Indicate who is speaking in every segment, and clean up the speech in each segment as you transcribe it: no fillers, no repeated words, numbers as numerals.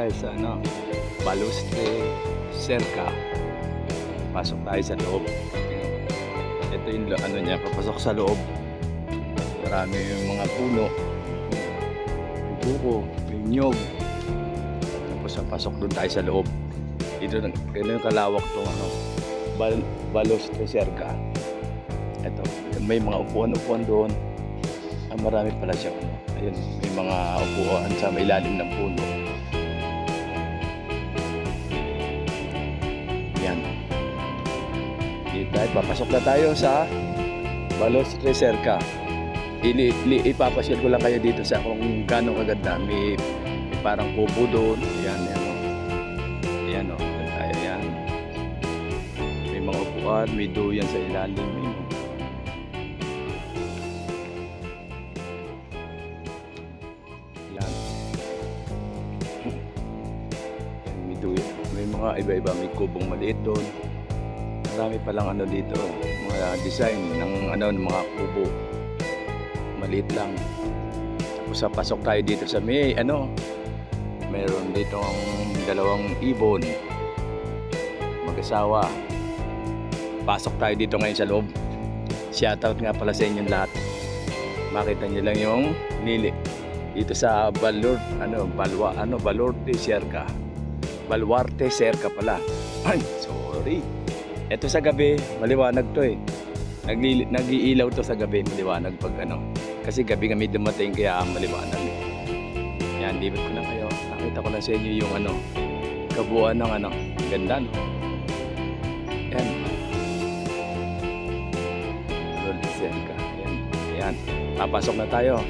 Speaker 1: tayo sa Balustre Cerca. Pasok tayo sa loob. Ito yung niya, papasok sa loob. Marami yung mga puno. Yung buko, yung nyog. Tapos pasok doon tayo sa loob. Dito yung kalawak itong Balustre Cerca. Ito, may mga upuan-upuan doon. Marami pala siya. Ayun, may mga upuan sa may ilalim ng puno. Yan. Dito tayo, papasok na tayo sa Balustre Cerca. Ipapasyal ko lang kayo dito sa kung gaano kaganda. May parang kubo doon. Yan, yan. Yan o. Tayo yan. May mga upuan, may duyan sa ilalim. Yan. May duyan. May mga iba-iba. May kubong maliit doon. Marami palang dito. Mga design ng mga kubo. Maliit lang. Tapos pasok tayo dito sa may meron dito ang dalawang ibon mag-asawa. Pasok tayo dito ngayon sa loob. Shoutout nga pala sa inyong lahat. Makita niyo lang yung lili dito sa Baluarte Cerca. Baluarte Cerca pala. Ay, sorry. Ito sa gabi, maliwanag to eh. Nag-iilaw to sa gabi, maliwanag pag kasi gabi kami dumating kaya maliwanag. Yan, libot ko na kayo. Nakita ko na sa inyo yung kabuuan ng ganda, no? Yan. Baluarte Cerca. Yan. Yan. Papasok na tayo.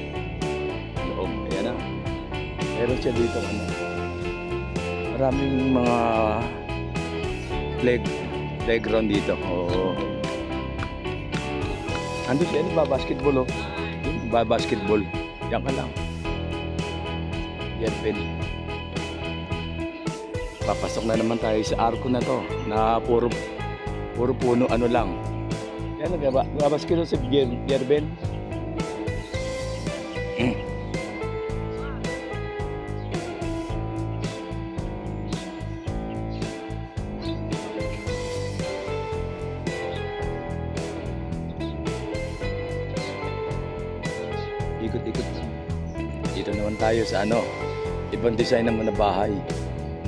Speaker 1: Loob. Ayan na. Meron siya dito maraming mga playground dito. Oo. Ando siya, basketball oh. Basketball. Yan ka lang. Yan pwede. Papasok na naman tayo sa arko na to na puro puno lang. Yan basketball si Gerben. Ikot-ikot. Dito naman tayo sa ibang design naman na bahay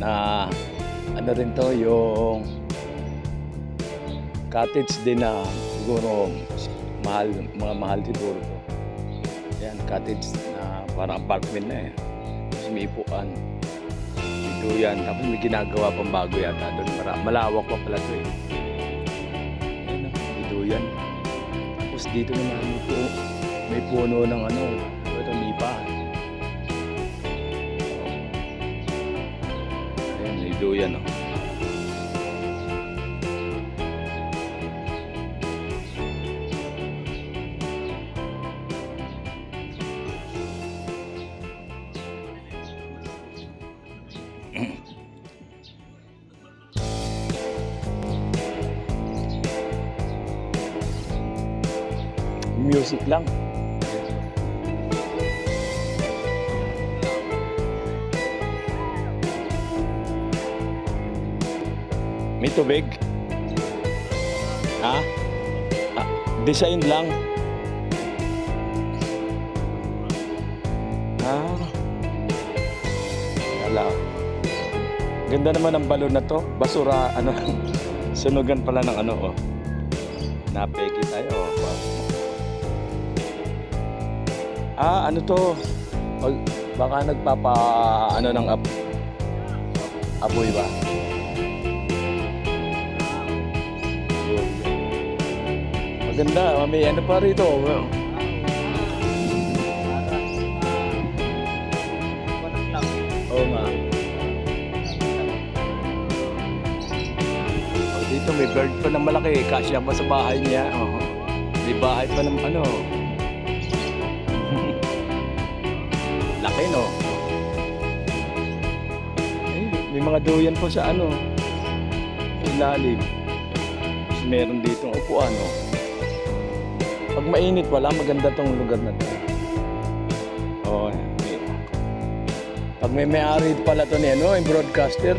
Speaker 1: na rin to yung cottage din na siguro mga mahal siguro to. Yan, cottage na parang apartment na eh. Tapos may ipuan. Dito yan. Tapos may ginagawa pang bago yata doon. Malawak pa pala to eh. Yan, dito yan. Tapos dito naman may puno ng ito lipa. Ayan, may duyan Music lang. May tubig? Ha? Design lang? Wala. Ganda naman ang balon na to. Basura, sunugan pala ng oh. Napeki tayo. To? Baka nagpapa, ng apoy ba? Maganda, may pa rito. Oo nga. Dito may bird pa ng malaki. Kasya pa sa bahay niya. May bahay pa ng laki no. May mga duyan po sa ilalim. Tapos meron dito upuan Pag mainit, wala maganda tong lugar na to. Pag may-ari pala to ni ano, yung broadcaster,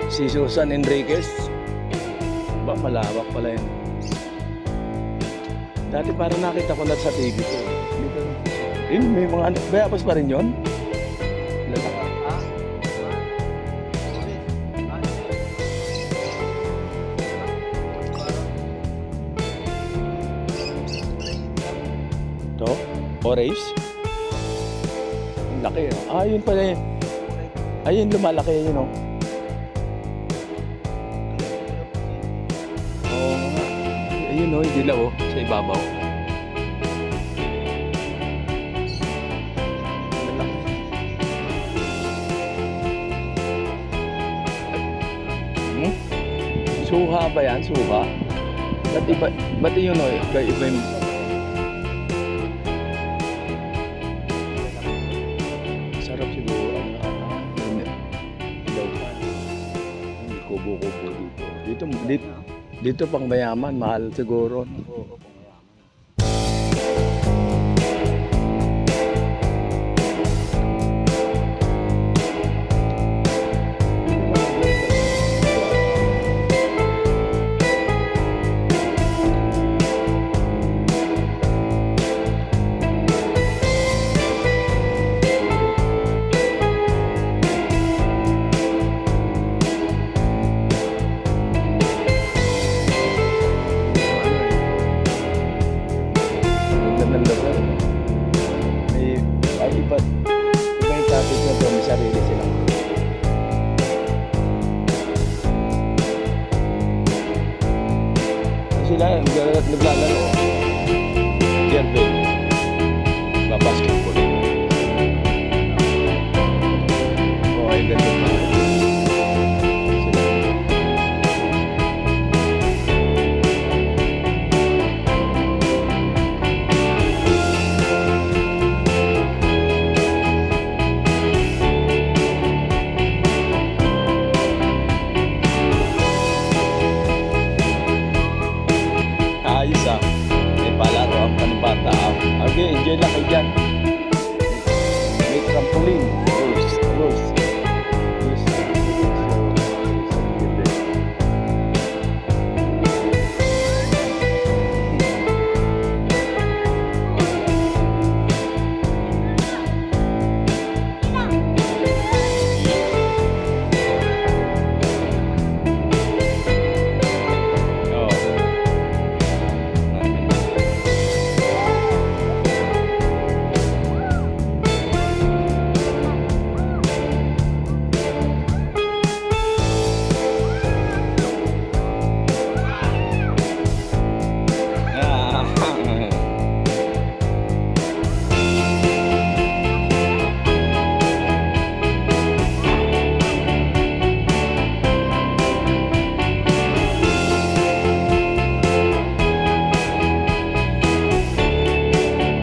Speaker 1: si Susan Enriquez. Ba, malawak pala yun. Dati parang nakita ko na sa TV ko. Yun, may mga anak. Bayabas pa rin yun? Lalaki. Ito? Orange? Ang laki. Ah, yun pala yun. Ayun, lumalaki yun, oh. Oo nga. Ayun, oh, yung dilaw, oh, sa ibabaw. Hmm? Suha ba yan? Suha? Ba't yun, oh, iba yung... Sarap siguro. Kubo-kubo dito. Dito pang mayaman, mahal siguro. Iba yung topic na to, may sarili sila. Sila, naglalaro. Gearbell. Basketball. O, ay ganito pa. Sila. Ayos ah. May palaro ang panibata. Okay, enjoy lang kayo dyan.